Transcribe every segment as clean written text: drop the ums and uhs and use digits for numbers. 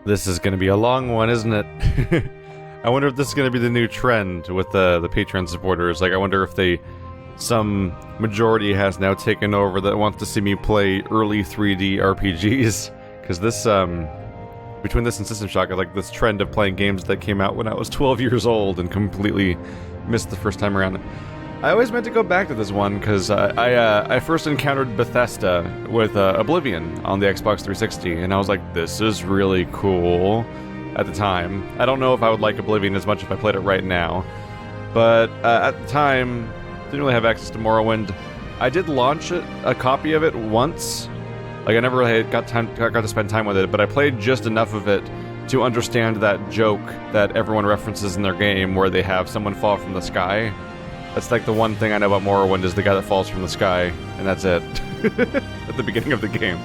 This is going to be a long one, isn't it? I wonder if this is going to be the new trend with the Patreon supporters. Like, I wonder if some majority has now taken over that wants to see me play early 3D RPGs. Because this, between this and System Shock, I like this trend of playing games that came out when I was 12 years old and completely missed the first time around. I always meant to go back to this one because I first encountered Bethesda with Oblivion on the Xbox 360, and I was like, this is really cool at the time. I don't know if I would like Oblivion as much if I played it right now, but at the time, didn't really have access to Morrowind. I did launch a copy of it once. Like, I never really got to spend time with it, but I played just enough of it to understand that joke that everyone references in their game where they have someone fall from the sky. That's like the one thing I know about Morrowind is the guy that falls from the sky, and that's it. At the beginning of the game.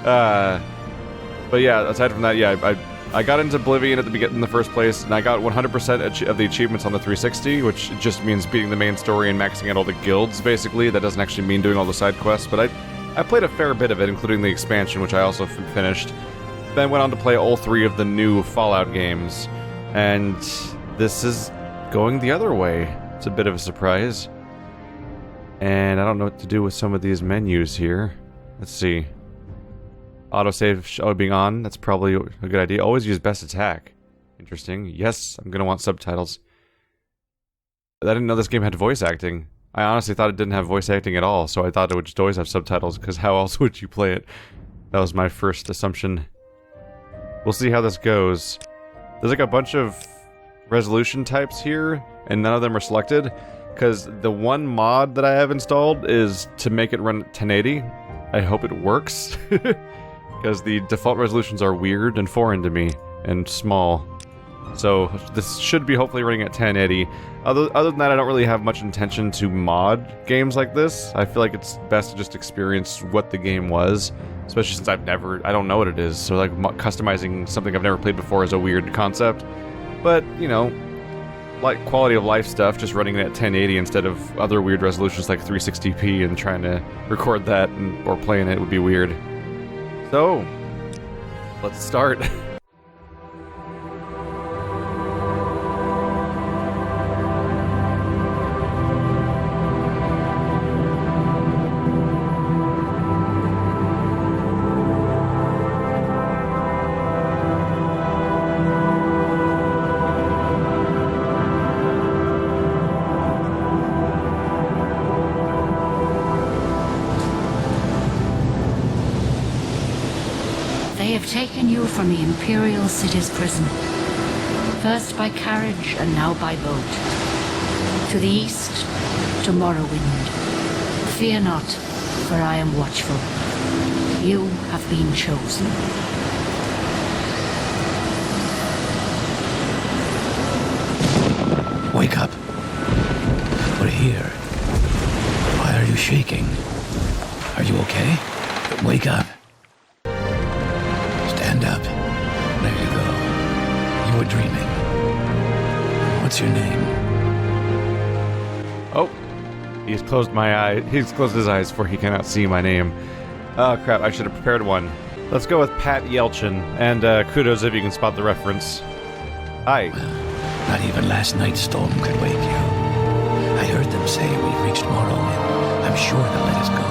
But yeah, aside from that, yeah, I got into Oblivion in the first place, and I got 100% of the achievements on the 360, which just means beating the main story and maxing out all the guilds, basically. That doesn't actually mean doing all the side quests, but I played a fair bit of it, including the expansion, which I also finished. Then went on to play all 3 of the new Fallout games, and this is going the other way. It's a bit of a surprise. And I don't know what to do with some of these menus here. Let's see. Autosave being on, that's probably a good idea. Always use best attack. Interesting. Yes, I'm gonna want subtitles. I didn't know this game had voice acting. I honestly thought it didn't have voice acting at all, so I thought it would just always have subtitles, because how else would you play it? That was my first assumption. We'll see how this goes. There's like a bunch of resolution types here, and none of them are selected, because the one mod that I have installed is to make it run at 1080. I hope it works, because the default resolutions are weird and foreign to me, and small. So this should be hopefully running at 1080. Other than that, I don't really have much intention to mod games like this. I feel like it's best to just experience what the game was, especially since I don't know what it is, so like customizing something I've never played before is a weird concept. But, you know, like quality of life stuff, just running it at 1080 instead of other weird resolutions like 360p and trying to record that or playing it would be weird. So, let's start. Taken you from the Imperial City's prison, first by carriage and now by boat. To the east, to Morrowind. Fear not, for I am watchful. You have been chosen. Wake up. We're here. Why are you shaking? Are you okay? Wake up. Stand up. There you go. You were dreaming. What's your name? Oh, he's closed my eye. He's closed his eyes for he cannot see my name. Oh crap, I should have prepared one. Let's go with Pat Yelchin, and kudos if you can spot the reference. Hi. Well, not even last night's storm could wake you. I heard them say we've reached Morrowind. I'm sure they'll let us go.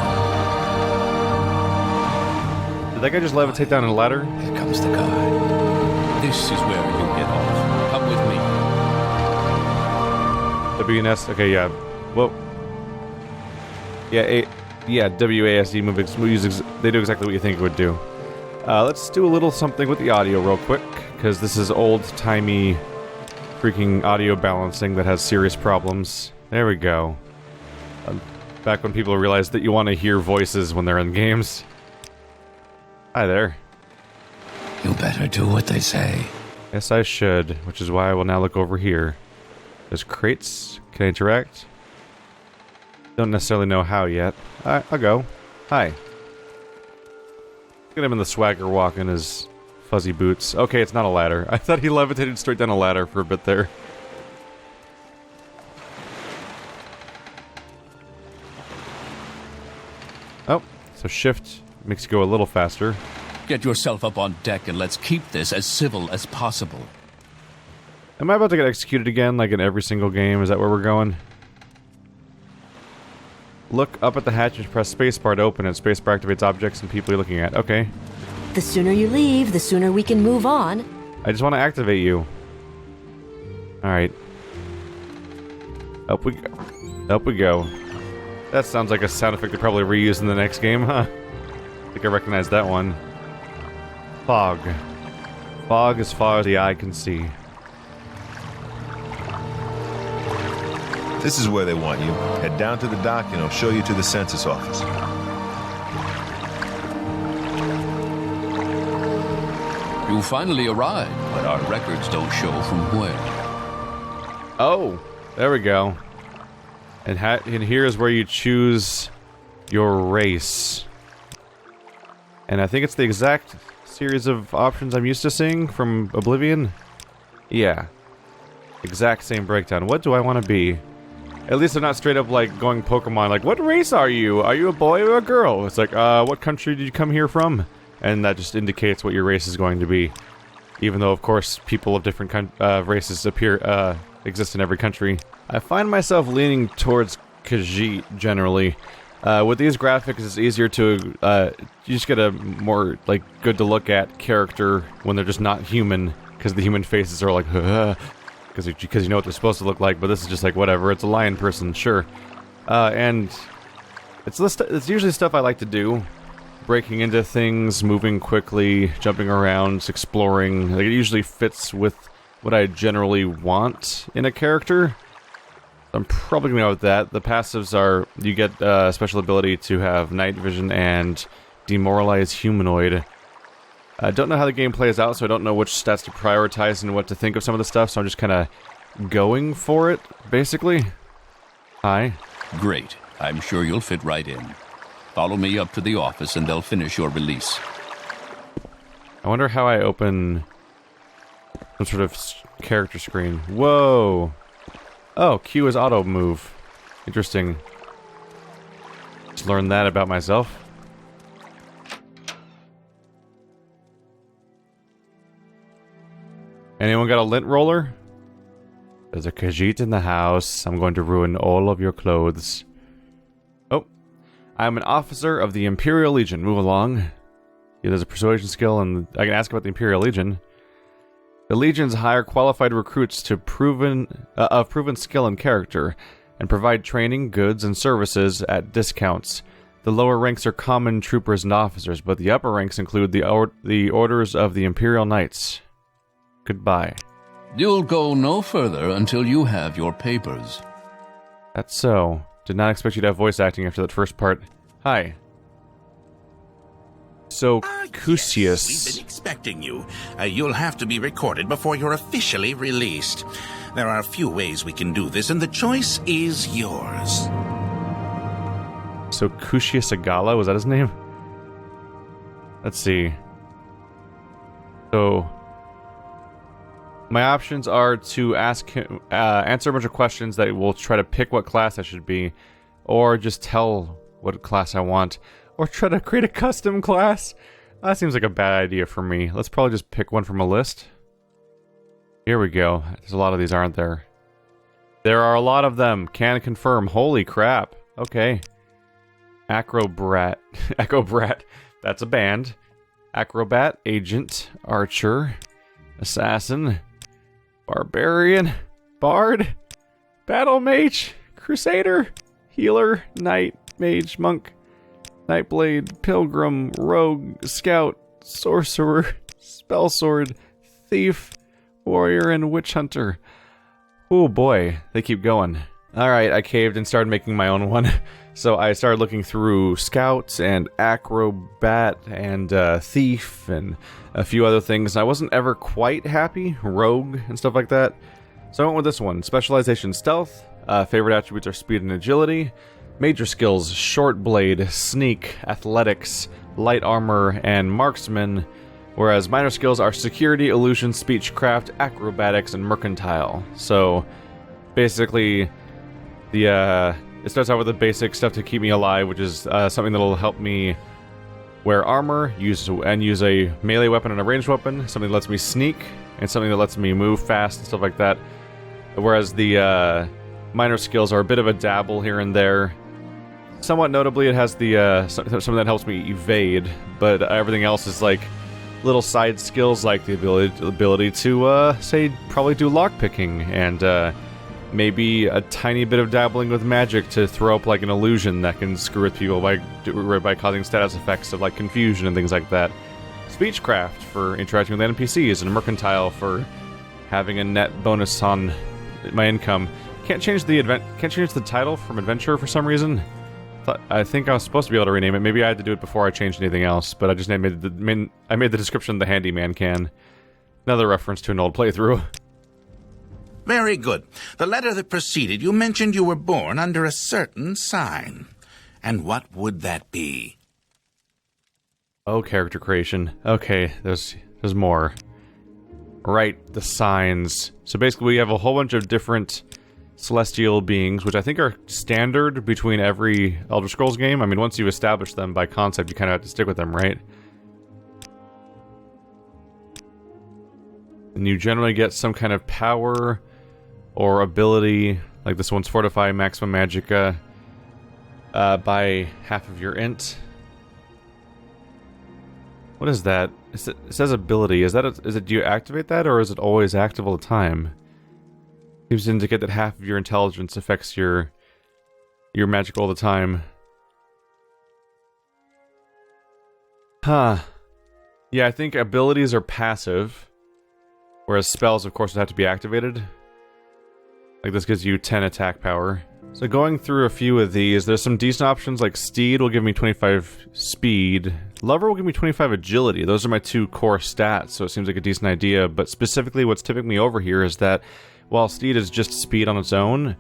Did that guy just levitate down a ladder? Here comes the guard. This is where you get off. Come with me. WNS, okay, yeah. Well, yeah, WASD they do exactly what you think it would do. Let's do a little something with the audio real quick, because this is old-timey freaking audio balancing that has serious problems. There we go. Back when people realized that you want to hear voices when they're in games. Hi there. You better do what they say. Yes, I should, which is why I will now look over here. There's crates. Can I interact? Don't necessarily know how yet. Alright, I'll go. Hi. Look at him in the swagger walk in his fuzzy boots. Okay, it's not a ladder. I thought he levitated straight down a ladder for a bit there. Oh, so shift makes you go a little faster. Get yourself up on deck and let's keep this as civil as possible. Am I about to get executed again, like in every single game? Is that where we're going? Look up at the hatch and press spacebar to open it. Spacebar activates objects and people you're looking at. Okay. The sooner you leave, the sooner we can move on. I just want to activate you. Alright. Up we go. Up we go. That sounds like a sound effect they probably reused in the next game, huh? I think I recognize that one. Fog. Fog as far as the eye can see. This is where they want you. Head down to the dock and I'll show you to the census office. You finally arrived, but our records don't show from where. Oh, there we go. And here is where you choose your race. And I think it's the exact series of options I'm used to seeing from Oblivion. Yeah. Exact same breakdown. What do I want to be? At least they're not straight up like going Pokemon, like, what race are you? Are you a boy or a girl? It's like, what country did you come here from? And that just indicates what your race is going to be. Even though, of course, people of different races exist in every country. I find myself leaning towards Khajiit, generally. With these graphics, it's easier to, you just get a more, like, good to look at character when they're just not human, because the human faces are like, because you know what they're supposed to look like, but this is just like, whatever, it's a lion person, sure. And it's usually stuff I like to do. Breaking into things, moving quickly, jumping around, exploring. Like, it usually fits with what I generally want in a character. I'm probably going to go with that. The passives are, you get special ability to have night vision and demoralize humanoid. I don't know how the game plays out, so I don't know which stats to prioritize and what to think of some of the stuff, so I'm just kind of going for it, basically. Hi. Great. I'm sure you'll fit right in. Follow me up to the office and they'll finish your release. I wonder how I open some sort of character screen. Whoa! Oh, Q is auto move. Interesting. Just learned that about myself. Anyone got a lint roller? There's a Khajiit in the house. I'm going to ruin all of your clothes. Oh. I'm an officer of the Imperial Legion. Move along. Yeah, there's a persuasion skill, and I can ask about the Imperial Legion. The Legions hire qualified recruits to proven skill and character, and provide training, goods, and services at discounts. The lower ranks are common troopers and officers, but the upper ranks include the orders of the Imperial Knights. Goodbye. You'll go no further until you have your papers. That's so. Did not expect you to have voice acting after that first part. Hi. So, Cusius. Yes, we've been expecting you. You'll have to be recorded before you're officially released. There are a few ways we can do this, and the choice is yours. So, Cusius Agala, was that his name? Let's see. So, my options are to ask him, answer a bunch of questions that will try to pick what class I should be, or just tell what class I want, or try to create a custom class. That seems like a bad idea for me. Let's probably just pick one from a list. Here we go. There's a lot of these, aren't there? There are a lot of them. Can confirm. Holy crap. Okay. Acrobrat. Echobrat. That's a band. Acrobat. Agent. Archer. Assassin. Barbarian, Bard, Battle Mage, Crusader, Healer, Knight, Mage, Monk, Nightblade, Pilgrim, Rogue, Scout, Sorcerer, Spellsword, Thief, Warrior, and Witch Hunter. Oh boy, they keep going. Alright, I caved and started making my own one. So I started looking through Scouts and Acrobat and Thief and a few other things. I wasn't ever quite happy. Rogue and stuff like that. So I went with this one. Specialization Stealth. Favorite attributes are Speed and Agility. Major skills, Short Blade, Sneak, Athletics, Light Armor, and Marksman. Whereas minor skills are Security, Illusion, Speechcraft, Acrobatics, and Mercantile. So basically, it starts out with the basic stuff to keep me alive, which is something that'll help me wear armor, use a melee weapon and a ranged weapon, something that lets me sneak, and something that lets me move fast and stuff like that. Whereas the minor skills are a bit of a dabble here and there. Somewhat notably, it has the something that helps me evade, but everything else is like little side skills, like the ability to say probably do lockpicking, and maybe a tiny bit of dabbling with magic to throw up like an illusion that can screw with people by causing status effects of like confusion and things like that. Speechcraft for interacting with NPCs, and mercantile for having a net bonus on my income. Can't change the title from adventure for some reason. I think I was supposed to be able to rename it. Maybe I had to do it before I changed anything else, but I just made the description the handyman can. Another reference to an old playthrough. Very good. The letter that preceded you mentioned you were born under a certain sign. And what would that be? Oh, character creation. Okay, there's more. Right, the signs. So basically we have a whole bunch of different celestial beings, which I think are standard between every Elder Scrolls game. I mean, once you establish them by concept, you kind of have to stick with them, right? And you generally get some kind of power or ability, like this one's Fortify Maximum Magicka, by half of your int. What is that? It says ability. Is it? Do you activate that, or is it always active all the time? Seems to indicate that half of your intelligence affects your magic all the time. Huh. Yeah, I think abilities are passive, whereas spells, of course, would have to be activated. Like this gives you 10 attack power. So going through a few of these, there's some decent options, like Steed will give me 25 speed. Lover will give me 25 agility. Those are my two core stats, so it seems like a decent idea. But specifically what's tipping me over here is that while Steed is just speed on its own,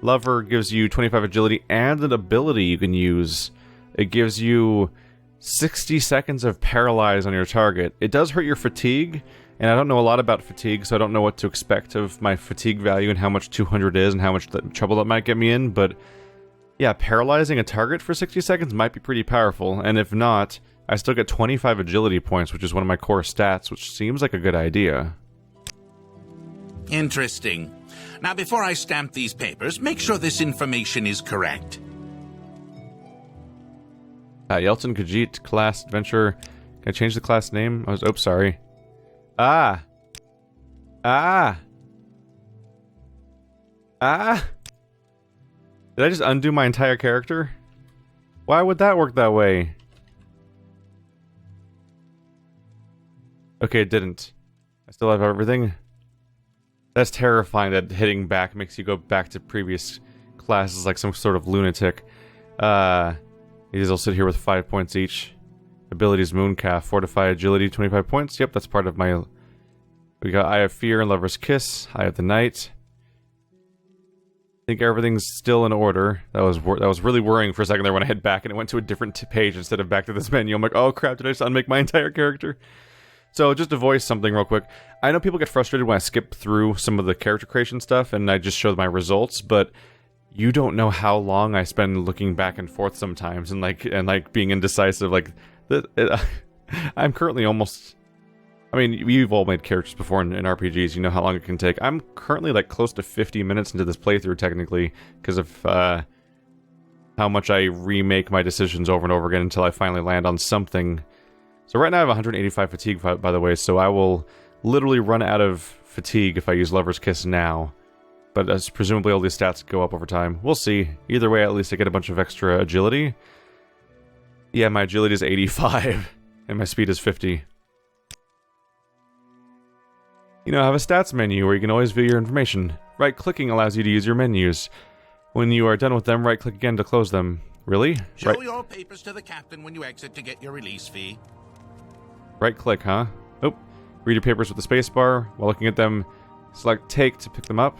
Lover gives you 25 agility and an ability you can use. It gives you 60 seconds of paralyze on your target. It does hurt your fatigue, and I don't know a lot about fatigue, so I don't know what to expect of my fatigue value and how much 200 is and how much trouble that might get me in, but yeah, paralyzing a target for 60 seconds might be pretty powerful, and if not, I still get 25 agility points, which is one of my core stats, which seems like a good idea. Interesting. Now, before I stamp these papers, make sure this information is correct. Yeltsin Khajiit, class, adventure. Can I change the class name? Oops, sorry. Ah! Did I just undo my entire character? Why would that work that way? Okay, it didn't. I still have everything. That's terrifying that hitting back makes you go back to previous classes like some sort of lunatic. These will sit here with 5 points each. Abilities Mooncalf, Fortify Agility, 25 points. Yep, that's part of my... We got Eye of Fear and Lover's Kiss, Eye of the Night. I think everything's still in order. That was really worrying for a second there when I hit back and it went to a different page instead of back to this menu. I'm like, oh crap, did I just unmake my entire character? So, just to voice something real quick. I know people get frustrated when I skip through some of the character creation stuff and I just show my results, but you don't know how long I spend looking back and forth sometimes and being indecisive. I'm currently almost... I mean, you've all made characters before in RPGs, you know how long it can take. I'm currently like close to 50 minutes into this playthrough, technically, because of how much I remake my decisions over and over again until I finally land on something. So right now I have 185 fatigue, by the way, so I will literally run out of fatigue if I use Lover's Kiss now. But as presumably all these stats go up over time. We'll see. Either way, at least I get a bunch of extra agility. Yeah, my agility is 85, and my speed is 50. You know, I have a stats menu where you can always view your information. Right-clicking allows you to use your menus. When you are done with them, right-click again to close them. Really? Show your papers to the captain when you exit to get your release fee. Right-click, huh? Oh, read your papers with the spacebar. While looking at them, select Take to pick them up.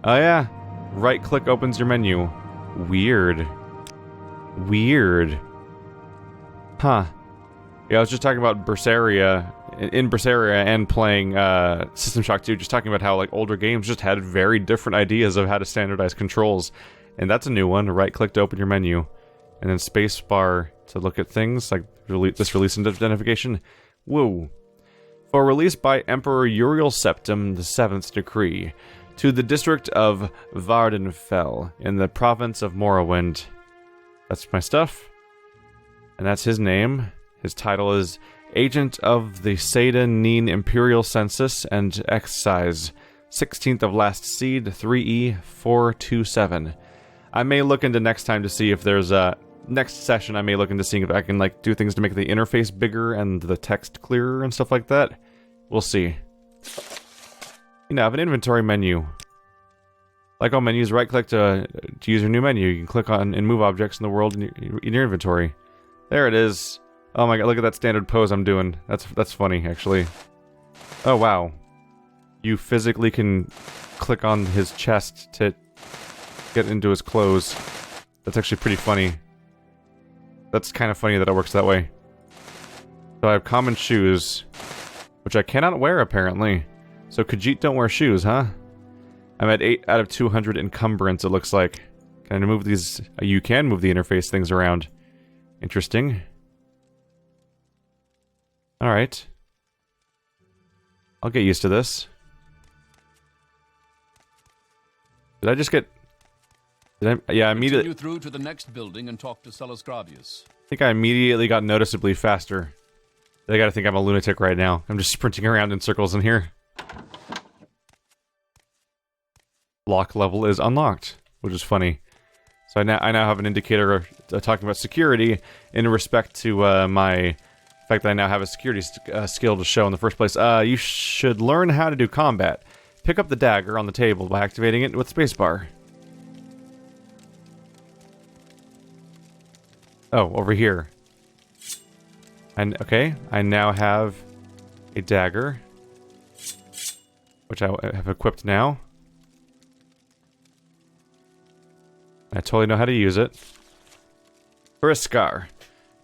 Oh yeah, right-click opens your menu. Weird. Huh. Yeah, I was just talking about Berseria, in Berseria and playing System Shock 2, just talking about how like older games just had very different ideas of how to standardize controls. And that's a new one. Right-click to open your menu. And then spacebar to look at things like this release identification. Woo. For release by Emperor Uriel Septim, the 7th decree, to the district of Vardenfell, in the province of Morrowind. That's my stuff. And that's his name. His title is Agent of the Seda Neen Imperial Census and Excise, 16th of Last Seed, 3E 427. I may look into next time to see if there's a... Next session, I may look into seeing if I can, like, do things to make the interface bigger and the text clearer and stuff like that. We'll see. You now have an inventory menu. Like all menus, right-click to use your new menu. You can click on and move objects in the world in your inventory. There it is. Oh my god, look at that standard pose I'm doing. That's funny, actually. Oh, wow. You physically can click on his chest to get into his clothes. That's actually pretty funny. That's kind of funny that it works that way. So I have common shoes, which I cannot wear, apparently. So Khajiit don't wear shoes, huh? I'm at 8 out of 200 encumbrance, it looks like. Can I move these? You can move the interface things around. Interesting. Alright. I'll get used to this. Did I just get... Yeah, immediately... Continue through to the next building and talk to Celes Gravius. I think I immediately got noticeably faster. They gotta think I'm a lunatic right now. I'm just sprinting around in circles in here. Lock level is unlocked, which is funny. So I now have an indicator talking about security in respect to the fact that I now have a security skill to show in the first place. You should learn how to do combat. Pick up the dagger on the table by activating it with spacebar. Oh, over here. And okay, I now have a dagger, which I have equipped now. I totally know how to use it. Friskar.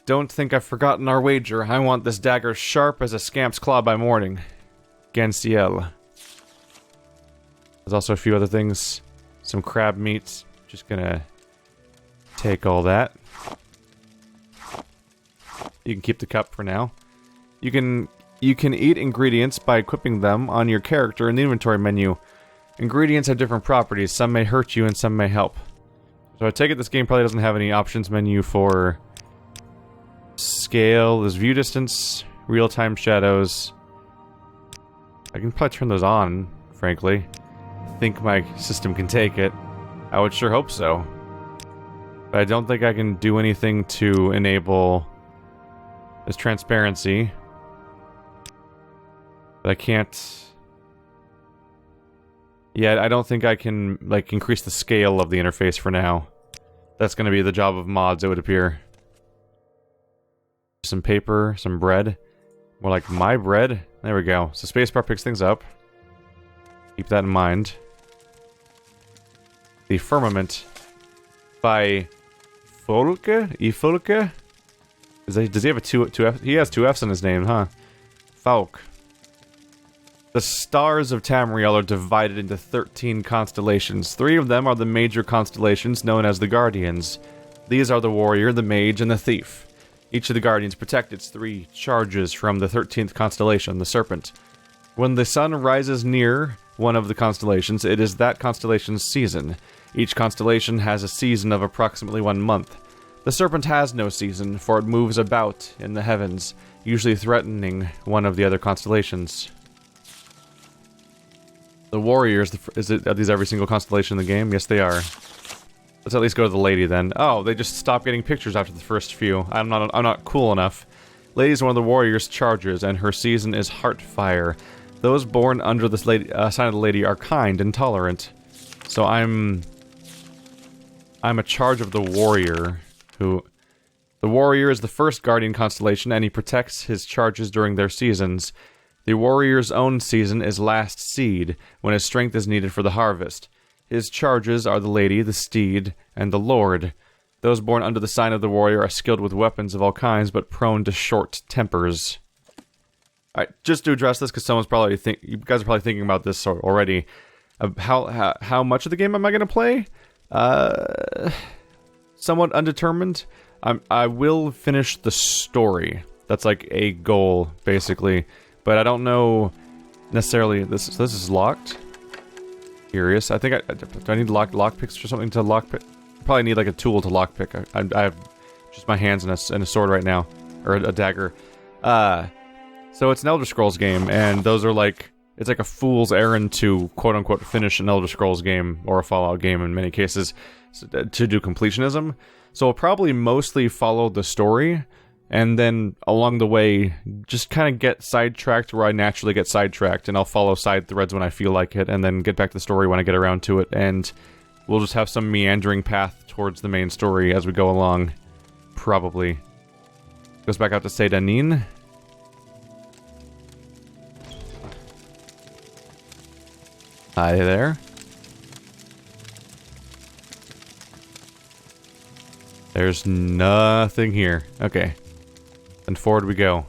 Don't think I've forgotten our wager. I want this dagger sharp as a scamp's claw by morning. Gensiel. There's also a few other things. Some crab meat. Just gonna take all that. You can keep the cup for now. You can eat ingredients by equipping them on your character in the inventory menu. Ingredients have different properties. Some may hurt you and some may help. So I take it this game probably doesn't have any options menu for scale. There's view distance, real-time shadows. I can probably turn those on, frankly. I think my system can take it. I would sure hope so. But I don't think I can do anything to enable this transparency. But I can't... Yeah, I don't think I can, like, increase the scale of the interface for now. That's gonna be the job of mods, it would appear. Some paper, some bread. More like my bread. There we go. So spacebar picks things up. Keep that in mind. The Firmament by Folke? Folke? Does he have a two F? He has two F's in his name, huh? Falk. The stars of Tamriel are divided into 13 constellations. 3 of them are the major constellations known as the Guardians. These are the Warrior, the Mage, and the Thief. Each of the Guardians protect its 3 charges from the 13th constellation, the Serpent. When the sun rises near one of the constellations, it is that constellation's season. Each constellation has a season of approximately 1 month. The Serpent has no season, for it moves about in the heavens, usually threatening one of the other constellations. The Warriors, are these every single constellation in the game? Yes, they are. Let's at least go to the lady then. Oh, they just stopped getting pictures after the first few. I'm not cool enough. Lady is one of the Warriors' charges, and her season is Heartfire. Those born under this sign of the lady are kind and tolerant. So I'm a charge of the Warrior, who... The Warrior is the first Guardian constellation, and he protects his charges during their seasons. The Warrior's own season is Last Seed, when his strength is needed for the harvest. His charges are the Lady, the Steed, and the Lord. Those born under the sign of the Warrior are skilled with weapons of all kinds, but prone to short tempers. Alright, just to address this, because someone's probably you guys are probably thinking about this already. How much of the game am I going to play? somewhat undetermined. I will finish the story. That's like a goal, basically. But I don't know necessarily... This is locked. Curious. I think do I need lockpicks or something to lockpick? Probably need like a tool to lockpick. I have just my hands and a sword right now. Or a dagger. So it's an Elder Scrolls game, and those are like... It's like a fool's errand to, quote-unquote, finish an Elder Scrolls game, or a Fallout game in many cases, to do completionism. So I'll probably mostly follow the story, and then along the way, just kind of get sidetracked where I naturally get sidetracked, and I'll follow side threads when I feel like it, and then get back to the story when I get around to it, and we'll just have some meandering path towards the main story as we go along. Probably. Goes back out to Sedanin. Hi there. There's nothing here. Okay. Then forward we go.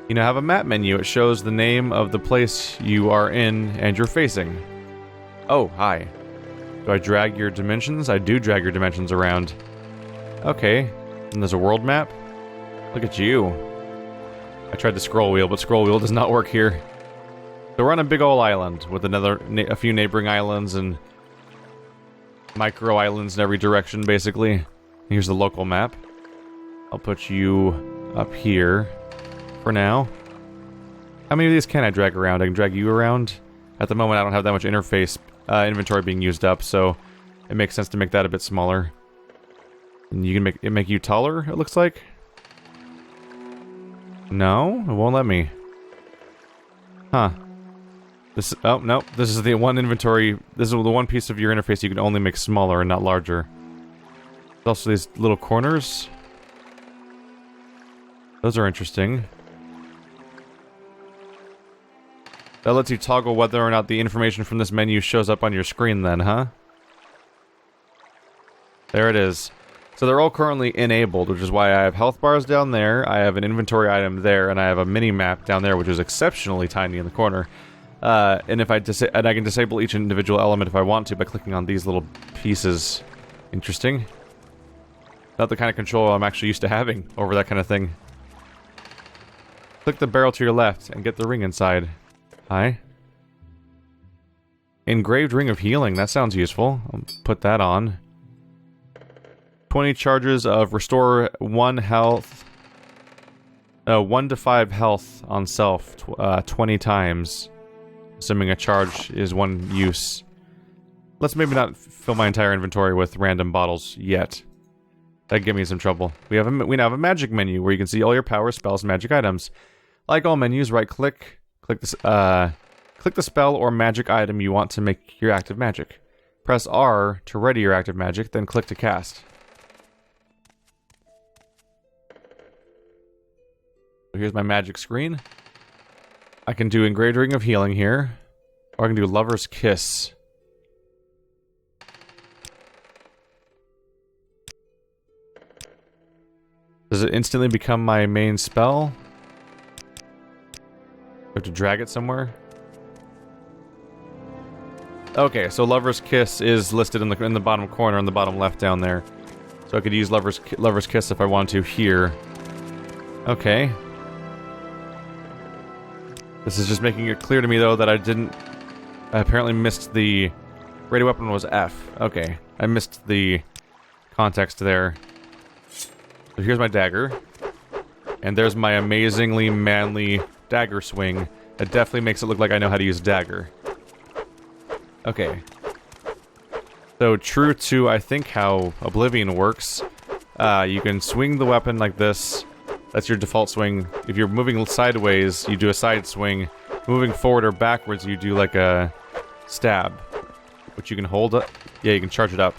You now have a map menu. It shows the name of the place you are in and you're facing. Oh, hi. Do I drag your dimensions? I do drag your dimensions around. Okay. And there's a world map. Look at you. I tried the scroll wheel, but scroll wheel does not work here. So we're on a big ol' island with a few neighboring islands and micro islands in every direction, basically. Here's the local map. I'll put you up here for now. How many of these can I drag around? I can drag you around. At the moment, I don't have that much interface inventory being used up, so it makes sense to make that a bit smaller. And you can make you taller, it looks like. No, it won't let me. Huh. Oh, no. This is the one inventory... This is the one piece of your interface you can only make smaller and not larger. There's also these little corners. Those are interesting. That lets you toggle whether or not the information from this menu shows up on your screen then, huh? There it is. So they're all currently enabled, which is why I have health bars down there, I have an inventory item there, and I have a mini-map down there, which is exceptionally tiny in the corner. And if I can disable each individual element if I want to by clicking on these little pieces. Interesting. Not the kind of control I'm actually used to having over that kind of thing. Click the barrel to your left and get the ring inside. Hi. Engraved Ring of Healing, that sounds useful. I'll put that on. 20 charges of restore 1 health. 1 to 5 health on self 20 times. Assuming a charge is 1 use. Let's maybe not fill my entire inventory with random bottles yet. That'd give me some trouble. We now have a magic menu where you can see all your power, spells, and magic items. Like all menus, right-click, click the spell or magic item you want to make your active magic. Press R to ready your active magic, then click to cast. So here's my magic screen. I can do Engraved Ring of Healing here, or I can do Lover's Kiss. Does it instantly become my main spell? I have to drag it somewhere? Okay, so Lover's Kiss is listed in the bottom corner, in the bottom left down there. So I could use Lover's Kiss if I want to here. Okay. This is just making it clear to me, though, that I apparently missed the... Radio weapon was F. Okay. I missed the context there. So here's my dagger. And there's my amazingly manly dagger swing. It definitely makes it look like I know how to use a dagger. Okay. So true to, I think, how Oblivion works, you can swing the weapon like this. That's your default swing. If you're moving sideways, you do a side swing. Moving forward or backwards, you do like a stab. Which you can hold up. Yeah, you can charge it up.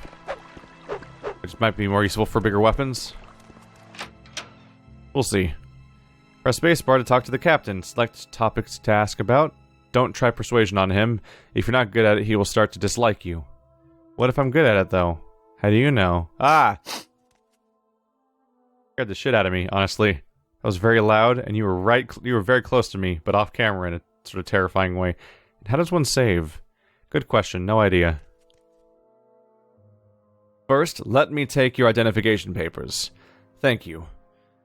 Which might be more useful for bigger weapons. We'll see. Press spacebar to talk to the captain. Select topics to ask about. Don't try persuasion on him. If you're not good at it, he will start to dislike you. What if I'm good at it, though? How do you know? Ah! Scared the shit out of me, honestly. That was very loud, and you were very close to me, but off camera in a sort of terrifying way. How does one save? Good question, no idea. First, let me take your identification papers. Thank you.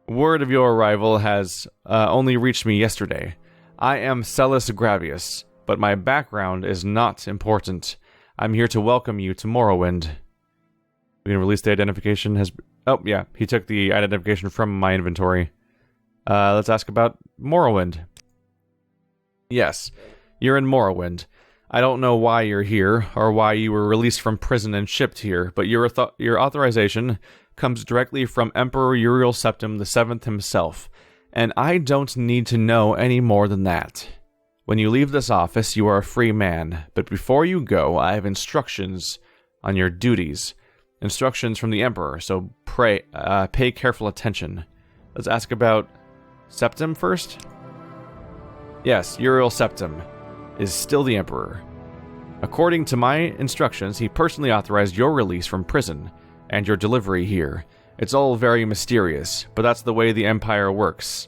Word of your arrival has only reached me yesterday. I am Celis Gravius, but my background is not important. I'm here to welcome you to Morrowind. We can release the identification has... Oh, yeah, he took the identification from my inventory. Let's ask about Morrowind. Yes, you're in Morrowind. I don't know why you're here, or why you were released from prison and shipped here, but your authorization comes directly from Emperor Uriel Septim VII himself, and I don't need to know any more than that. When you leave this office, you are a free man, but before you go, I have instructions on your duties. Instructions from the Emperor, so pay careful attention. Let's ask about Septim first? Yes, Uriel Septim is still the Emperor. According to my instructions, he personally authorized your release from prison and your delivery here. It's all very mysterious, but that's the way the Empire works.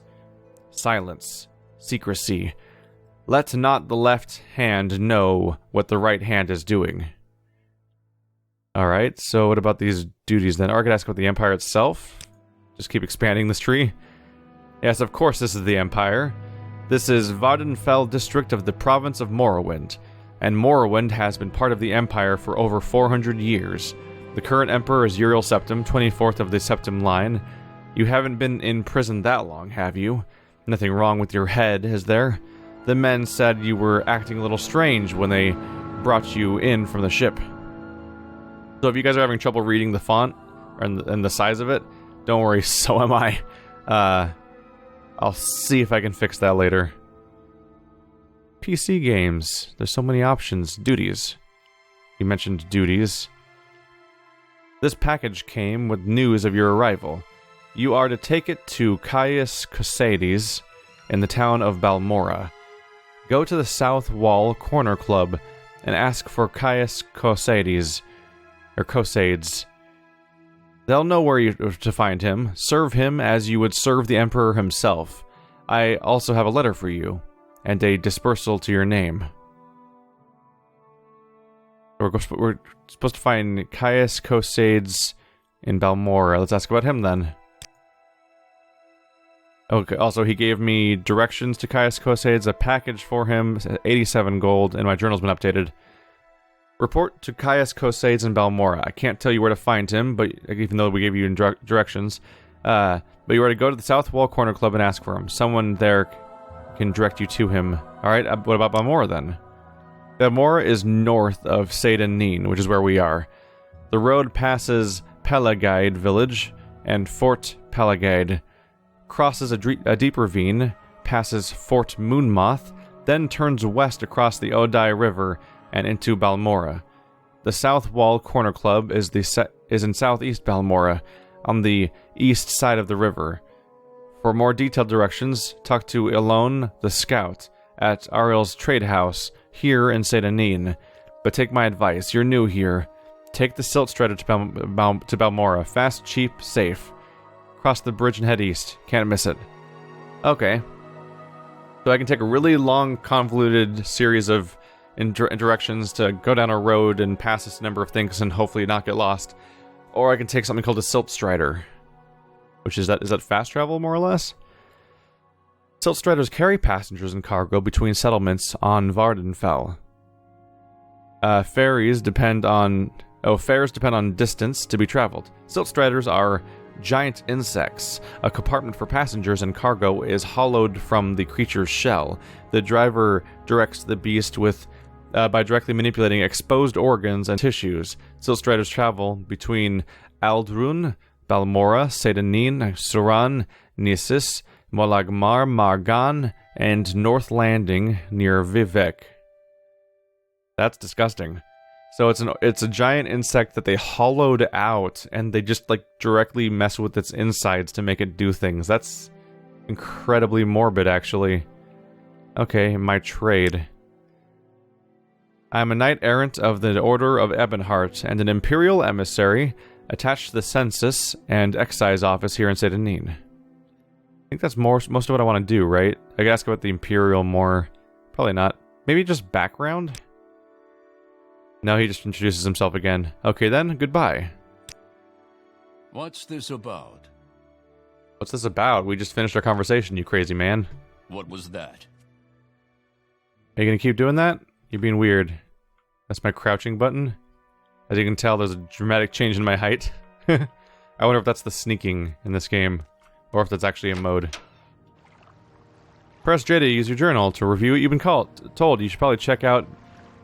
Silence. Secrecy. Let not the left hand know what the right hand is doing. Alright, so what about these duties then? Or I could ask about the Empire itself? Just keep expanding this tree? Yes, of course this is the Empire. This is Vardenfell district of the province of Morrowind, and Morrowind has been part of the Empire for over 400 years. The current Emperor is Uriel Septim, 24th of the Septim line. You haven't been in prison that long, have you? Nothing wrong with your head, is there? The men said you were acting a little strange when they brought you in from the ship. So if you guys are having trouble reading the font and the size of it, don't worry, so am I. I'll see if I can fix that later. PC games. There's so many options. Duties. You mentioned duties. This package came with news of your arrival. You are to take it to Caius Cosades in the town of Balmora. Go to the South Wall Corner Club and ask for Caius Cosades, or Cosades. They'll know where to find him. Serve him as you would serve the Emperor himself. I also have a letter for you, and a dispersal to your name. We're supposed to find Caius Cosades in Balmora. Let's ask about him then. Okay, also he gave me directions to Caius Cosades, a package for him, 87 gold, and my journal's been updated. Report to Caius Cosades in Balmora. I can't tell you where to find him, but even though we gave you directions. But you are to go to the South Wall Corner Club and ask for him. Someone there can direct you to him. Alright, what about Balmora then? Balmora is north of Seyda Neen, which is where we are. The road passes Pelagide village and Fort Pelagide, crosses a deep ravine, passes Fort Moonmoth, then turns west across the Odai River and into Balmora. The South Wall Corner Club is in southeast Balmora, on the east side of the river. For more detailed directions, talk to Elone the Scout at Ariel's Trade House here in Seyda Neen. But take my advice, you're new here. Take the Silt Strider to Balmora. Fast, cheap, safe. Cross the bridge and head east. Can't miss it. Okay. So I can take a really long, convoluted series of directions to go down a road and pass this number of things and hopefully not get lost. Or I can take something called a Silt Strider. Which is that fast travel, more or less? Silt Striders carry passengers and cargo between settlements on Vardenfell. Fares depend on distance to be traveled. Silt Striders are giant insects. A compartment for passengers and cargo is hollowed from the creature's shell. The driver directs the beast by directly manipulating exposed organs and tissues. Silt Striders travel between Aldrun, Balmora, Seyda Neen, Suran, Nisis, Molagmar, Margan, and North Landing near Vivek. That's disgusting. So it's a giant insect that they hollowed out, and they just directly mess with its insides to make it do things. That's incredibly morbid, actually. Okay, my trade. I am a knight-errant of the Order of Ebonheart, and an Imperial emissary attached to the Census and Excise Office here in Seyda Neen. I think that's most of what I want to do, right? I could ask about the Imperial more. Probably not. Maybe just background? No, he just introduces himself again. Okay then, goodbye. What's this about? What's this about? We just finished our conversation, you crazy man. What was that? Are you gonna keep doing that? You're being weird. That's my crouching button. As you can tell, there's a dramatic change in my height. I wonder if that's the sneaking in this game, or if that's actually a mode. Press J to use your journal to review what you've been told. You should probably check out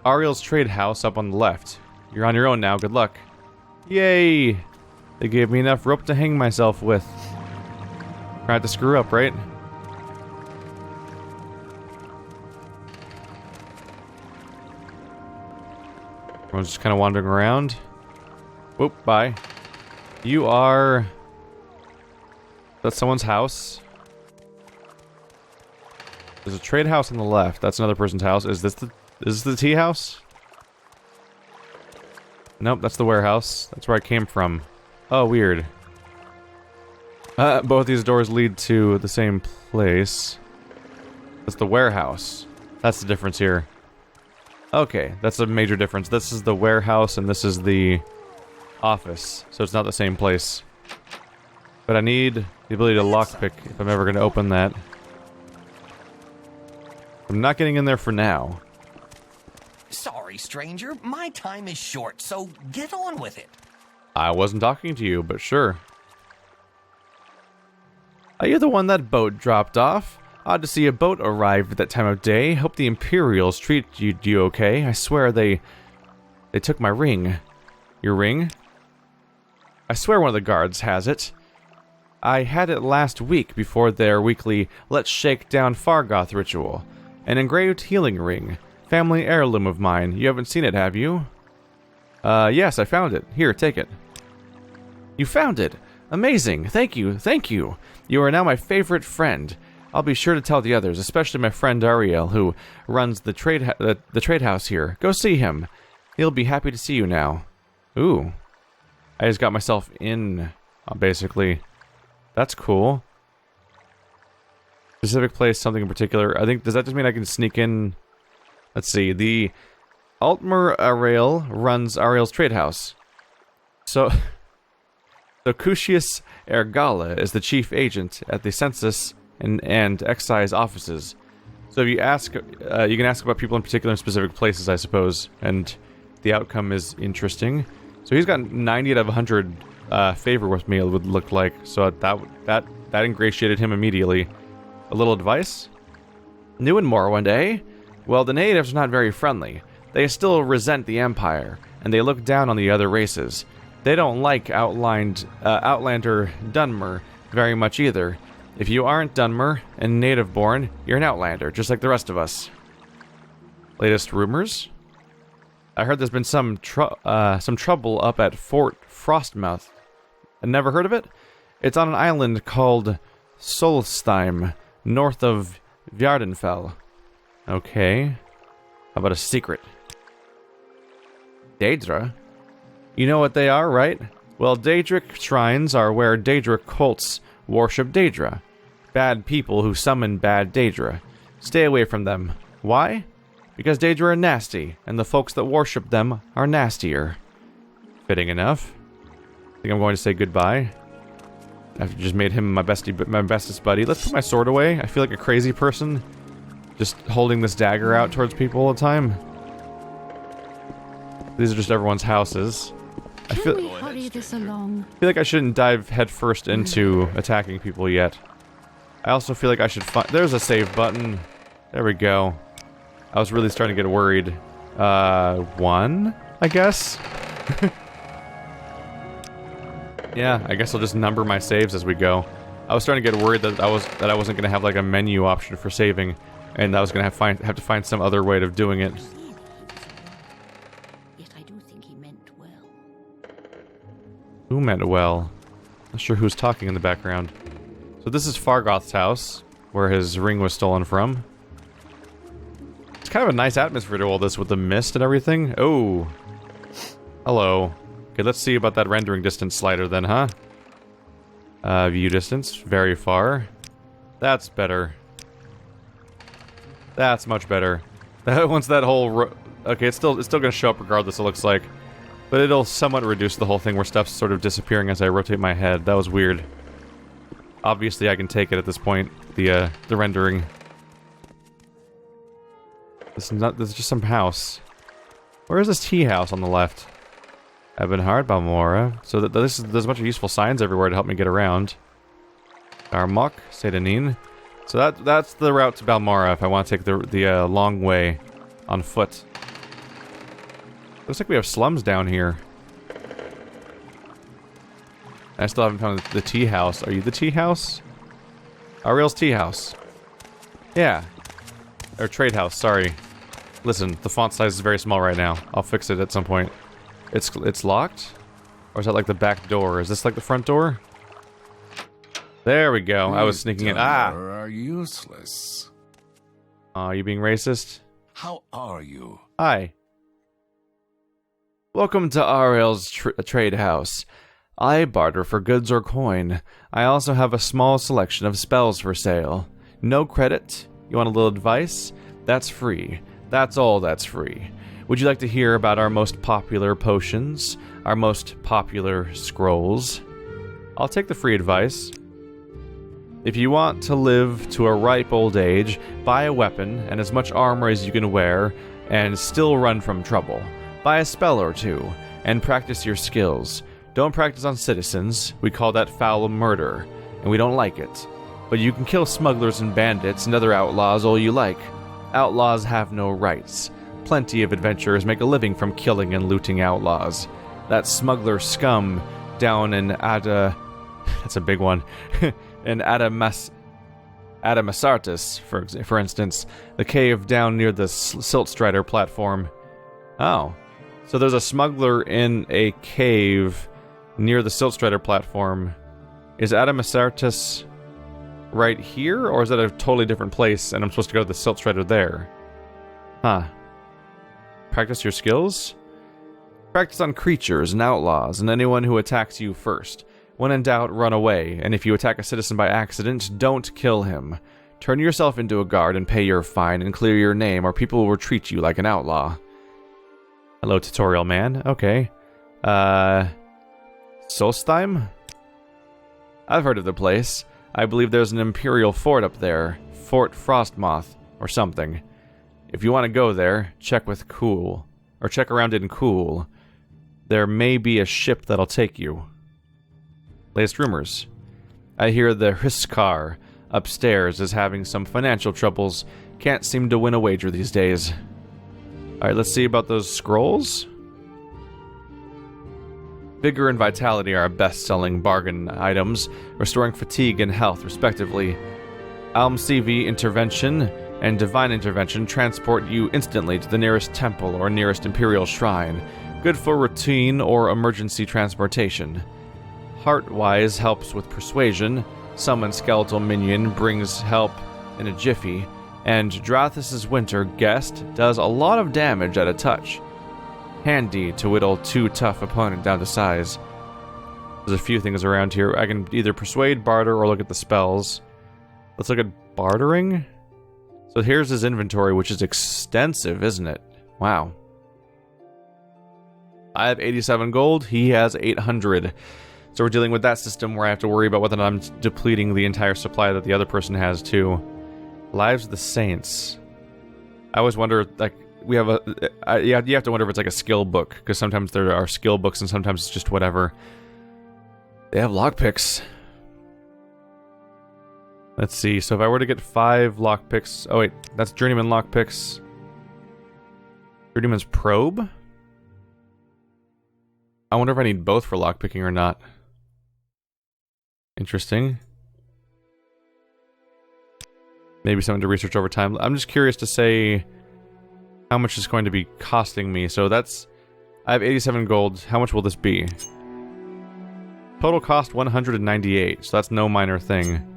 Ariel's trade house up on the left. You're on your own now, good luck. Yay! They gave me enough rope to hang myself with. Tried to screw up, right? Everyone's just kind of wandering around. Whoop, bye. You are... That's someone's house. There's a trade house on the left. That's another person's house. Is this the tea house? Nope, that's the warehouse. That's where I came from. Oh, weird. Both these doors lead to the same place. That's the warehouse. That's the difference here. Okay, that's a major difference. This is the warehouse and this is the office. So it's not the same place. But I need the ability to lockpick if I'm ever going to open that. I'm not getting in there for now. Sorry, stranger. My time is short, so get on with it. I wasn't talking to you, but sure. Are you the one that boat dropped off? Odd to see a boat arrive at that time of day. Hope the Imperials treat you okay. I swear they took my ring. Your ring? I swear one of the guards has it. I had it last week before their weekly Let's Shake Down Fargoth ritual. An engraved healing ring. Family heirloom of mine. You haven't seen it, have you? Yes, I found it. Here, take it. You found it! Amazing! Thank you, thank you! You are now my favorite friend. I'll be sure to tell the others, especially my friend Ariel, who runs the trade house here. Go see him. He'll be happy to see you now. Ooh. I just got myself in, basically. That's cool. Specific place, something in particular. I think, does that just mean I can sneak in? Let's see, the Altmer Ariel runs Ariel's trade house. So Cushius Ergala is the chief agent at the census and excise offices. So if you ask, you can ask about people in particular in specific places, I suppose, and the outcome is interesting. So he's got 90 out of 100 favor with me, it would look like. So that ingratiated him immediately. A little advice? New in Morrowind, eh? Well, the natives are not very friendly. They still resent the Empire, and they look down on the other races. They don't like Outlander Dunmer very much either. If you aren't Dunmer and native-born, you're an Outlander, just like the rest of us. Latest rumors? I heard there's been some trouble up at Fort Frostmouth. I never heard of it? It's on an island called Solstheim, north of Vjardenfell. Okay. How about a secret? Daedra? You know what they are, right? Well, Daedric shrines are where Daedric cults worship Daedra. Bad people who summon bad Daedra. Stay away from them. Why? Because Daedra are nasty, and the folks that worship them are nastier. Fitting enough. I think I'm going to say goodbye. I've just made him my bestest buddy. Let's put my sword away. I feel like a crazy person, just holding this dagger out towards people all the time. These are just everyone's houses. I feel like I shouldn't dive headfirst into attacking people yet. I also feel like I should find... There's a save button. There we go. I was really starting to get worried. One, I guess? Yeah, I guess I'll just number my saves as we go. I was starting to get worried that I wasn't going to have like a menu option for saving, and I was going to have to find some other way of doing it. Yet I do think he meant well. Who meant well? Not sure who's talking in the background. So this is Fargoth's house, where his ring was stolen from. It's kind of a nice atmosphere to all this with the mist and everything. Oh. Hello. Okay, let's see about that rendering distance slider then, huh? View distance, very far. That's better. That's much better. Once that whole Okay, it's still gonna show up regardless, it looks like. But it'll somewhat reduce the whole thing where stuff's sort of disappearing as I rotate my head. That was weird. Obviously, I can take it at this point. The rendering. This is just some house. Where is this tea house on the left? Ebonheart, Balmora. So there's a bunch of useful signs everywhere to help me get around. Armok, Sedanin. So that's the route to Balmora if I want to take the long way on foot. Looks like we have slums down here. I still haven't found the tea house. Are you the tea house? Ariel's tea house. Yeah. Or trade house, sorry. Listen, the font size is very small right now. I'll fix it at some point. It's locked? Or is that like the back door? Is this like the front door? There we go. I was sneaking in. Ah! Are useless. Aw, you being racist? How are you? Hi. Welcome to Ariel's trade house. I barter for goods or coin. I also have a small selection of spells for sale. No credit? You want a little advice? That's free. That's all that's free. Would you like to hear about our most popular potions? Our most popular scrolls? I'll take the free advice. If you want to live to a ripe old age, buy a weapon and as much armor as you can wear, and still run from trouble. Buy a spell or two, and practice your skills. Don't practice on citizens, we call that foul murder, and we don't like it. But you can kill smugglers and bandits and other outlaws all you like. Outlaws have no rights. Plenty of adventurers make a living from killing and looting outlaws. That smuggler scum down in that's a big one. In Adamasartis, for instance, the cave down near the Siltstrider platform. Oh. So there's a smuggler in a cave near the Siltstrider platform. Is Adamasartis right here, or is that a totally different place and I'm supposed to go to the Siltstrider there? Huh. Practice your skills? Practice on creatures and outlaws and anyone who attacks you first. When in doubt, run away, and if you attack a citizen by accident, don't kill him. Turn yourself into a guard and pay your fine and clear your name, or people will treat you like an outlaw. Hello, tutorial man. Okay. Solstheim? I've heard of the place. I believe there's an Imperial fort up there. Fort Frostmoth, or something. If you want to go there, check with Cool. Or check around in Cool. There may be a ship that'll take you. Latest rumors. I hear the Hriskar upstairs is having some financial troubles. Can't seem to win a wager these days. Alright, let's see about those scrolls. Vigor and Vitality are our best-selling bargain items, restoring fatigue and health, respectively. Almcv Intervention and Divine Intervention transport you instantly to the nearest temple or nearest Imperial shrine. Good for routine or emergency transportation. Heartwise helps with persuasion. Summon Skeletal Minion brings help in a jiffy. And Drathis' Winter Guest does a lot of damage at a touch. Handy to whittle too tough opponent down to size. There's a few things around here. I can either persuade, barter, or look at the spells. Let's look at bartering. So here's his inventory, which is extensive, isn't it? Wow. I have 87 gold, he has 800. So we're dealing with that system where I have to worry about whether or not I'm depleting the entire supply that the other person has too. Lives of the Saints. I always wonder, like, we have you have to wonder if it's like a skill book, because sometimes there are skill books and sometimes it's just whatever. They have lockpicks. Let's see, so if I were to get 5 lockpicks... Oh wait, that's Journeyman lockpicks. Journeyman's Probe? I wonder if I need both for lockpicking or not. Interesting. Maybe something to research over time. I'm just curious to say how much it's going to be costing me. So that's... I have 87 gold. How much will this be? Total cost 198, so that's no minor thing.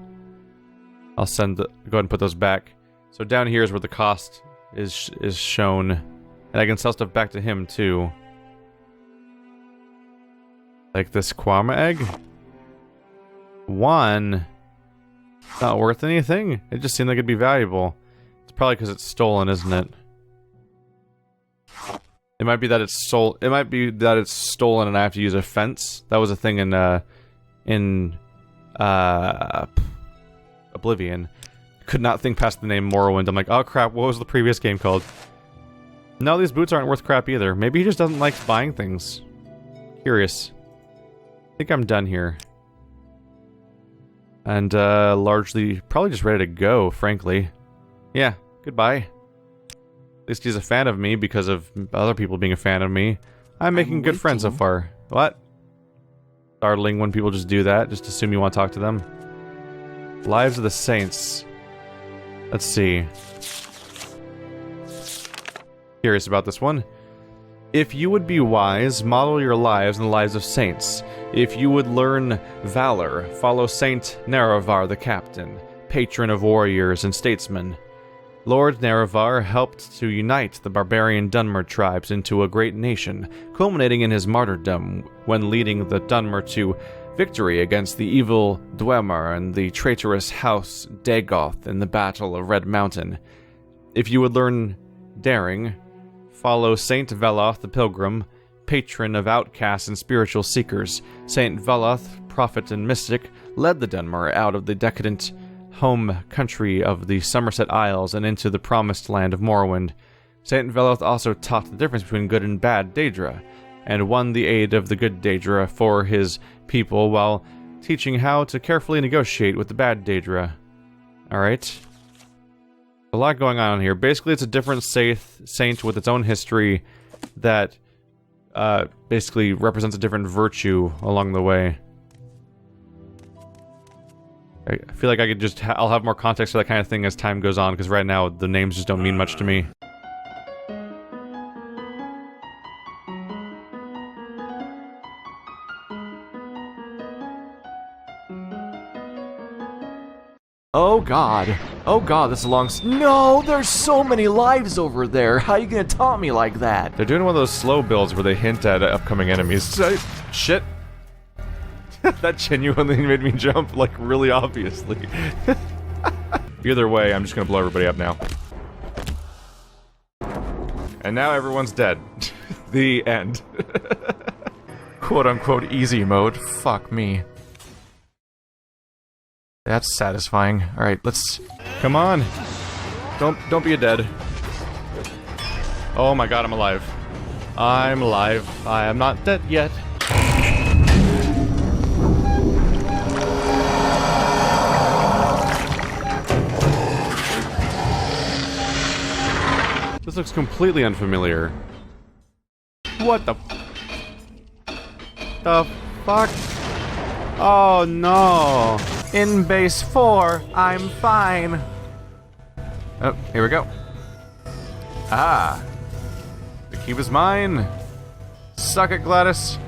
I'll go ahead and put those back. So down here is where the cost is shown. And I can sell stuff back to him too. Like this Kwama egg? 1. Not worth anything? It just seemed like it'd be valuable. It's probably because it's stolen, isn't it? It might be that it's stolen and I have to use a fence. That was a thing in Oblivion. Could not think past the name Morrowind. I'm like, oh crap, what was the previous game called? No, these boots aren't worth crap either. Maybe he just doesn't like buying things. Curious. I think I'm done here. And largely, probably just ready to go, frankly. Yeah, goodbye. At least he's a fan of me because of other people being a fan of me. I'm making good friends so far. What? Startling when people just do that, just assume you want to talk to them. Lives of the Saints. Let's see. Curious about this one. If you would be wise, model your lives in the lives of saints. If you would learn valor, follow Saint Nerevar the Captain, patron of warriors and statesmen. Lord Nerevar helped to unite the barbarian Dunmer tribes into a great nation, culminating in his martyrdom when leading the Dunmer to victory against the evil Dwemer and the traitorous House Dagoth in the Battle of Red Mountain. If you would learn daring, follow Saint Veloth the Pilgrim, patron of outcasts and spiritual seekers. Saint Veloth, prophet and mystic, led the Dunmer out of the decadent home country of the Somerset Isles and into the promised land of Morrowind. Saint Veloth also taught the difference between good and bad Daedra, and won the aid of the good Daedra for his people while teaching how to carefully negotiate with the bad Daedra. Alright. A lot going on here. Basically, it's a different saint with its own history that basically represents a different virtue along the way. I feel like I could just I'll have more context for that kind of thing as time goes on, because right now the names just don't mean much to me. Oh god. Oh god, this is a long No, there's so many lives over there. How are you gonna taunt me like that? They're doing one of those slow builds where they hint at upcoming enemies. Shit. That genuinely made me jump, like, really obviously. Either way, I'm just gonna blow everybody up now. And now everyone's dead. The end. Quote-unquote easy mode. Fuck me. That's satisfying. Alright, let's... Come on! Don't be a dead. Oh my god, I'm alive. I'm alive. I am not dead yet. This looks completely unfamiliar. What the... The fuck? Oh no! In base 4, I'm fine. Oh, here we go. Ah! The cube is mine! Suck it, Gladys!